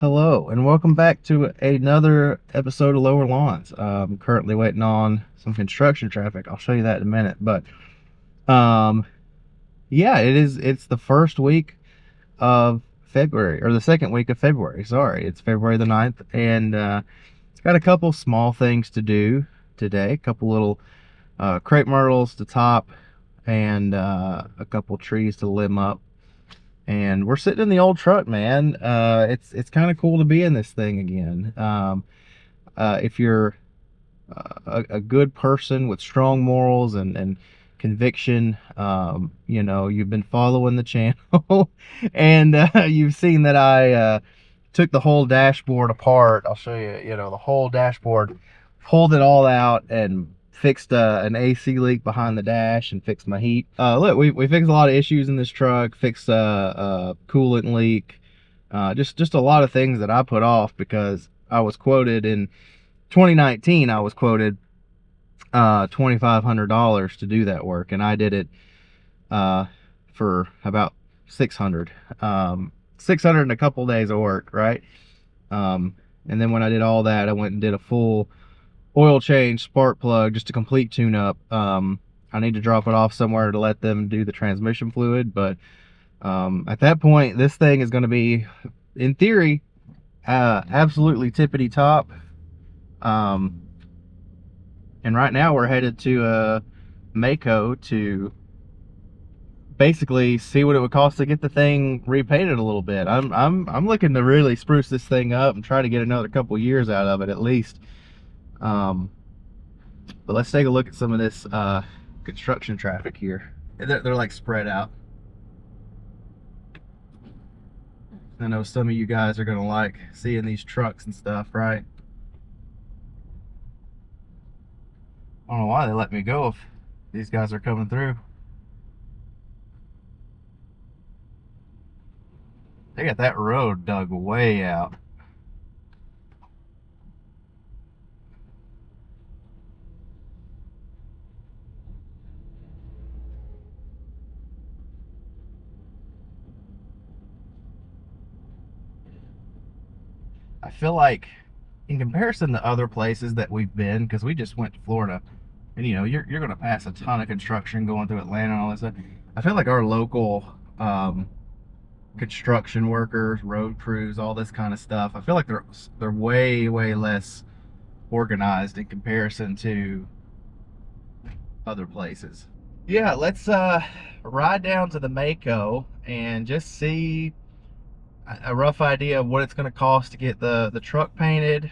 Hello, and welcome back to another episode of Lower Lawns. I'm currently waiting on some construction traffic. I'll show you that in a minute. But um, yeah, it's the first week of February, or the second week of February. Sorry, it's February the 9th, and it's got a couple small things to do today. A couple little crepe myrtles to top, and a couple trees to limb up. And we're sitting in the old truck, man. It's kind of cool to be in this thing again. If you're a good person with strong morals and conviction, you've been following the channel, and you've seen that I took the whole dashboard apart. I'll show you, the whole dashboard, pulled it all out and fixed an AC leak behind the dash and fixed my heat. Look, we fixed a lot of issues in this truck, fixed a coolant leak, just a lot of things that I put off because I was quoted in 2019. I was quoted $2,500 to do that work, and I did it for about 600. 600 in a couple days of work, right? And then when I did all that, I went and did a full oil change, spark plug, just a complete tune up. I need to drop it off somewhere to let them do the transmission fluid, but at that point, this thing is going to be, in theory, absolutely tippity top. And right now we're headed to Mako to basically see what it would cost to get the thing repainted a little bit. I'm looking to really spruce this thing up and try to get another couple years out of it at least. But let's take a look at some of this construction traffic here. They're like spread out. I know some of you guys are gonna like seeing these trucks and stuff, right? I don't know why they let me go if these guys are coming through. They got that road dug way out. I feel like in comparison to other places that we've been, because we just went to Florida, and you're going to pass a ton of construction going through Atlanta and all that stuff. I feel like our local construction workers, road crews, all this kind of stuff, I feel like they're way less organized in comparison to other places. Yeah, let's ride down to the Mako and just see a rough idea of what it's going to cost to get the truck painted.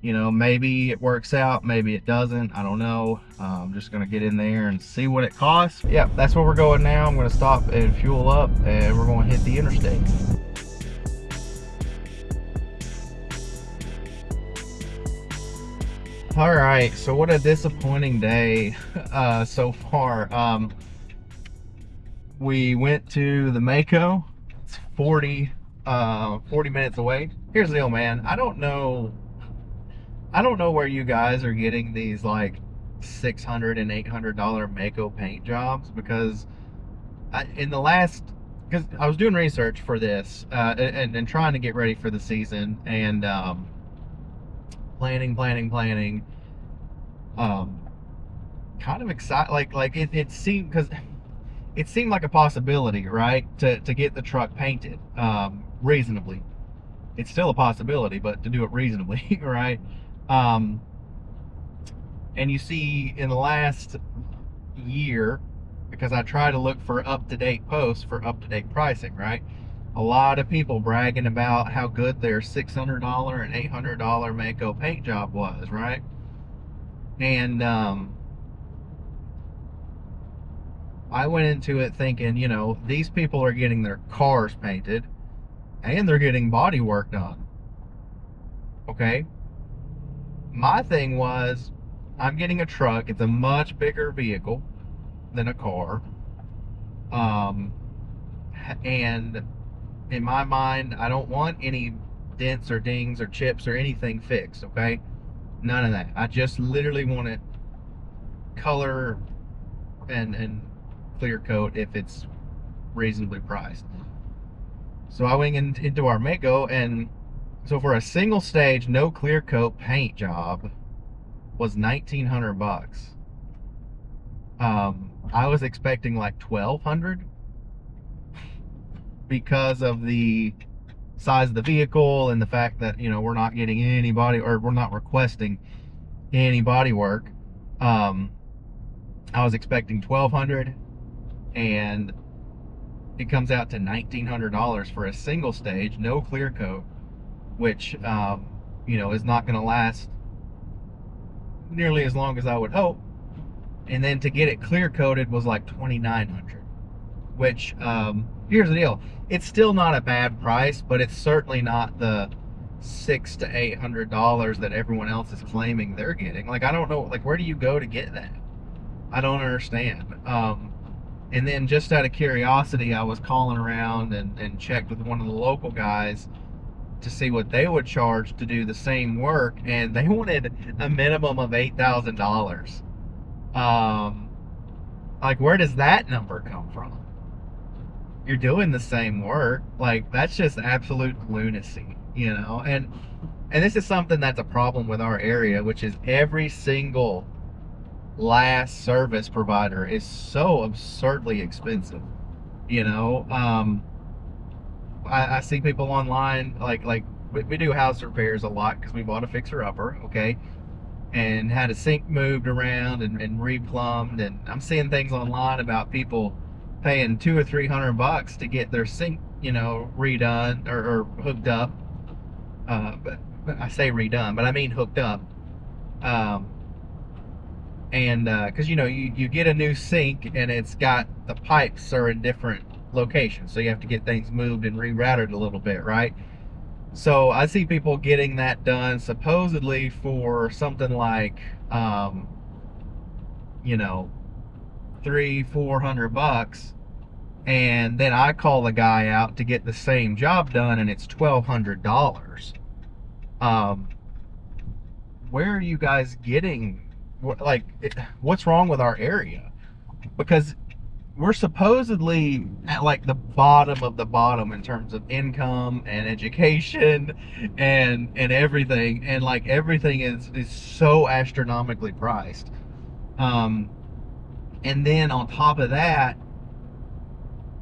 Maybe it works out, maybe it doesn't. I don't know. I'm just going to get in there and see what it costs. Yeah, that's where we're going now. I'm going to stop and fuel up, and we're going to hit the interstate. All right, so what a disappointing day so far. We went to the Mako. It's 40 minutes away. Here's the deal, man. I don't know where you guys are getting these like $600 and $800 Mako paint jobs, because because I was doing research for this and trying to get ready for the season, and planning, kind of excited, like it seemed, because it seemed like a possibility, right, to get the truck painted reasonably. It's still a possibility, but to do it reasonably, right? And you see in the last year, because I try to look for up-to-date posts for up-to-date pricing, right? A lot of people bragging about how good their $600 and $800 Mako paint job was, right? And I went into it thinking, these people are getting their cars painted and they're getting body work done. Okay? My thing was, I'm getting a truck. It's a much bigger vehicle than a car. And in my mind, I don't want any dents or dings or chips or anything fixed, okay? None of that. I just literally want it color and clear coat if it's reasonably priced. So I went into our Mako, and so for a single stage, no clear coat paint job was $1,900. I was expecting like 1,200 because of the size of the vehicle and the fact that, you know, we're not getting any body, or we're not requesting any body work. I was expecting 1,200, and it comes out to $1,900 for a single stage, no clear coat, which you know, is not going to last nearly as long as I would hope. And then to get it clear coated was like $2,900, which here's the deal: it's still not a bad price, but it's certainly not the $600 to $800 that everyone else is claiming they're getting. Like, I don't know, like, where do you go to get that? I don't understand. And then, just out of curiosity, I was calling around and checked with one of the local guys to see what they would charge to do the same work, and they wanted a minimum of $8,000. Like, where does that number come from? You're doing the same work. Like, that's just absolute lunacy, you know? And this is something that's a problem with our area, which is every single last service provider is so absurdly expensive, you know? I see people online, like we do house repairs a lot because we bought a fixer-upper, okay, and had a sink moved around and replumbed, and I'm seeing things online about people paying $200 or $300 to get their sink, you know, redone or hooked up. But I say redone, but I mean hooked up. And because, you know, you get a new sink and it's got, the pipes are in different locations, so you have to get things moved and rerouted a little bit, right? So I see people getting that done supposedly for something like you know, $300-400, and then I call the guy out to get the same job done and it's $1,200. Where are you guys getting, like, what's wrong with our area? Because we're supposedly at like the bottom of the bottom in terms of income and education and everything, and like everything is so astronomically priced. And then on top of that,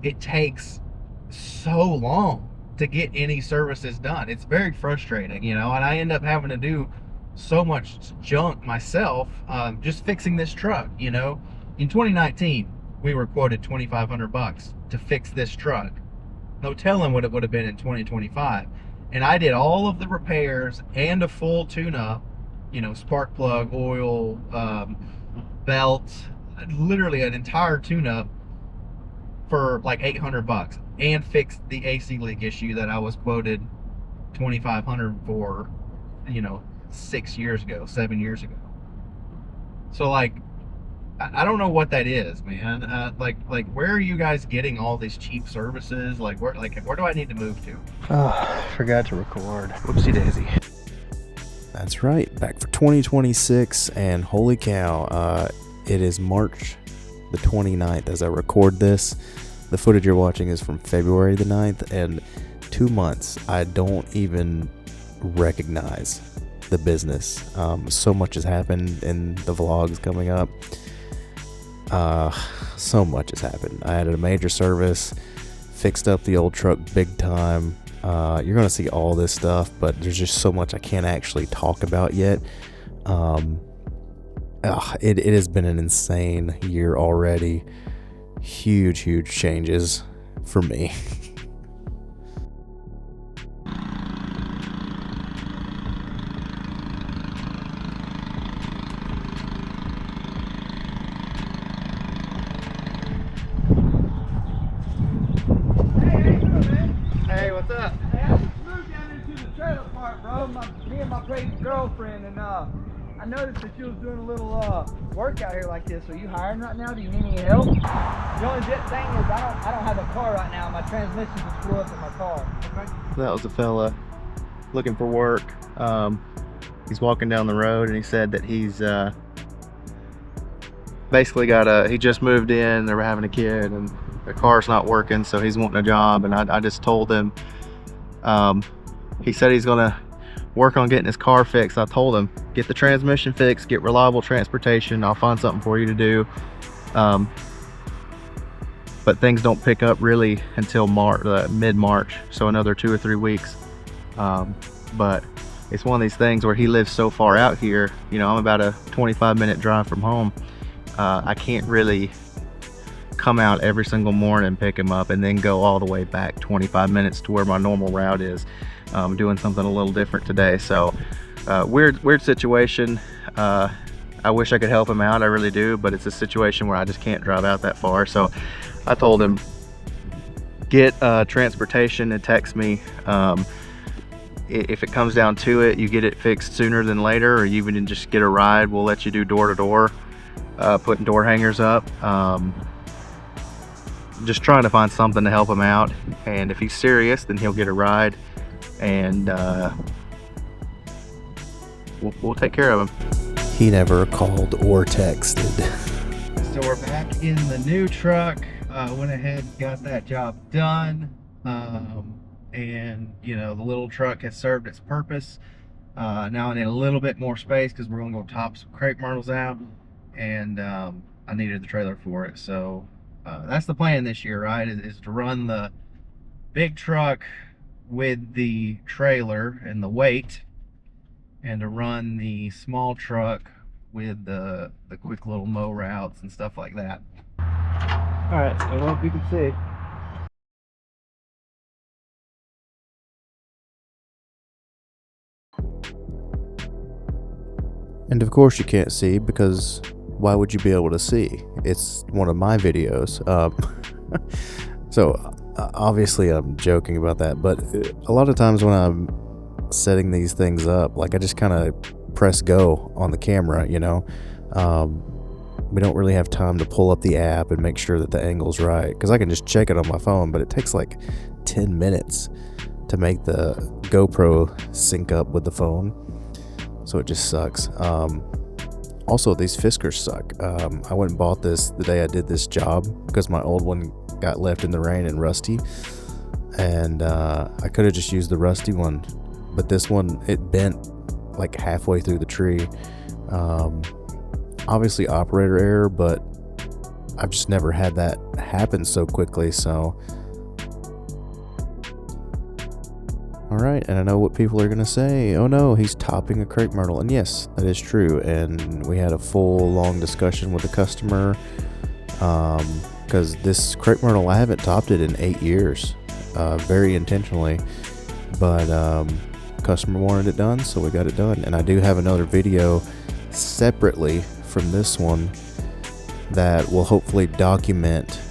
it takes so long to get any services done. It's very frustrating, you know, and I end up having to do so much junk myself, just fixing this truck, you know. In 2019, we were quoted $2,500 to fix this truck. No telling what it would have been in 2025. And I did all of the repairs and a full tune-up, you know, spark plug, oil, belt, literally an entire tune-up for like $800, and fixed the AC leak issue that I was quoted $2,500 for, you know, 7 years ago. So, like, I don't know what that is, man. Like where are you guys getting all these cheap services? Like, where do I need to move to? Oh, forgot to record. Whoopsie daisy. That's right, back for 2026, and holy cow, it is March the 29th as I record this. The footage you're watching is from February the 9th, and 2 months, I don't even recognize the business. So much has happened in the vlogs coming up. So much has happened. I added a major service, fixed up the old truck big time. You're gonna see all this stuff, but there's just so much I can't actually talk about yet. It has been an insane year already. Huge changes for me. Hey, what's up? Hey, I just moved down into the trailer park, bro. Me and my crazy girlfriend, and I noticed that you was doing a little work out here like this. Are you hiring right now? Do you need any help? The only thing is, I don't have a car right now. My transmission just blew up in my car. Okay. That was a fella looking for work. He's walking down the road, and he said that he's basically he just moved in. They were having a kid, and the car's not working, so he's wanting a job. And I just told him, he said he's gonna work on getting his car fixed. I told him, get the transmission fixed, get reliable transportation, I'll find something for you to do. But things don't pick up really until mid-March, so another 2 or 3 weeks. But it's one of these things where he lives so far out here, you know, I'm about a 25-minute drive from home. I can't really come out every single morning, pick him up, and then go all the way back 25 minutes to where my normal route is. Doing something a little different today. So weird situation. I wish I could help him out, I really do, but it's a situation where I just can't drive out that far. So I told him, get transportation and text me. If it comes down to it, you get it fixed sooner than later, or you even just get a ride. We'll let you do door to door, putting door hangers up. Just trying to find something to help him out. And if he's serious, then he'll get a ride, and we'll take care of him. He never called or texted. So we're back in the new truck. Went ahead and got that job done. And you know, the little truck has served its purpose. Now I need a little bit more space because we're gonna go top some crepe myrtles out, and I needed the trailer for it. So that's the plan this year, right? Is to run the big truck with the trailer and the weight, and to run the small truck with the quick little mow routes and stuff like that. All right, I hope you can see. And of course you can't see, because why would you be able to see? It's one of my videos. So obviously I'm joking about that, but a lot of times when I'm setting these things up, like I just kind of press go on the camera, you know. We don't really have time to pull up the app and make sure that the angle's right, because I can just check it on my phone, but it takes like 10 minutes to make the GoPro sync up with the phone. So it just sucks. Also, these Fiskars suck. I went and bought this the day I did this job because my old one got left in the rain and rusty, and I could have just used the rusty one, but this one, it bent like halfway through the tree. Obviously operator error, but I've just never had that happen so quickly. So alright, and I know what people are gonna say. Oh no, he's topping a crepe myrtle. And yes, that is true, and we had a full long discussion with the customer, because this crepe myrtle, I haven't topped it in 8 years, very intentionally, but customer wanted it done, so we got it done. And I do have another video separately from this one that will hopefully document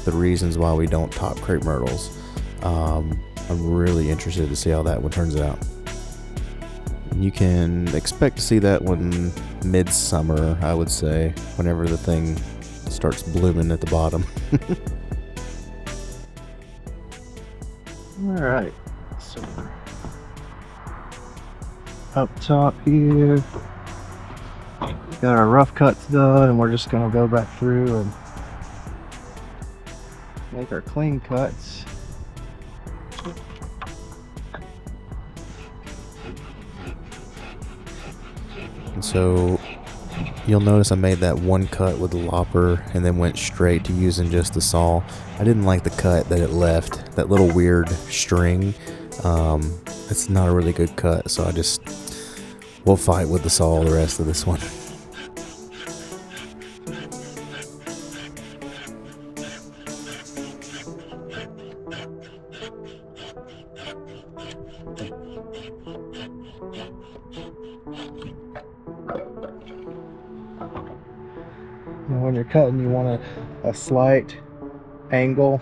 the reasons why we don't top crepe myrtles. I'm really interested to see how that one turns out. You can expect to see that one midsummer, I would say, whenever the thing starts blooming at the bottom. All right, so up top here, got our rough cuts done, and we're just gonna go back through and make our clean cuts. And so you'll notice I made that one cut with the lopper and then went straight to using just the saw. I didn't like the cut that it left, that little weird string. It's not a really good cut, so we'll fight with the saw the rest of this one. When you're cutting, you want a slight angle.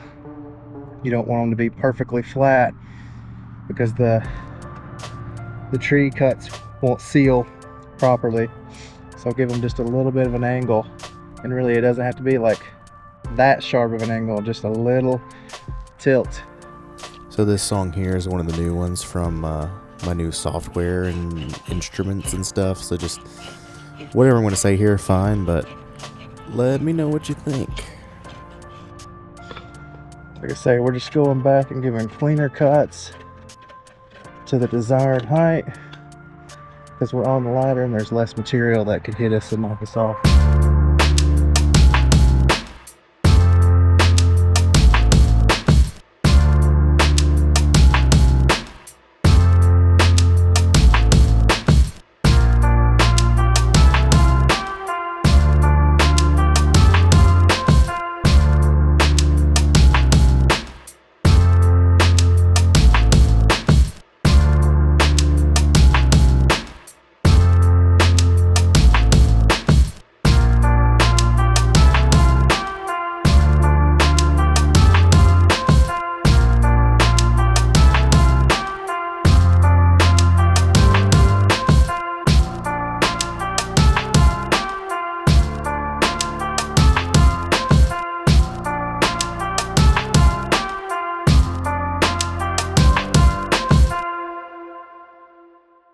You don't want them to be perfectly flat, because the tree cuts won't seal properly. So give them just a little bit of an angle, and really it doesn't have to be like that sharp of an angle, just a little tilt. So this song here is one of the new ones from my new software and instruments and stuff. So just whatever I'm going to say here, fine, but let me know what you think. Like I say, we're just going back and giving cleaner cuts to the desired height because we're on the ladder and there's less material that could hit us and knock us off.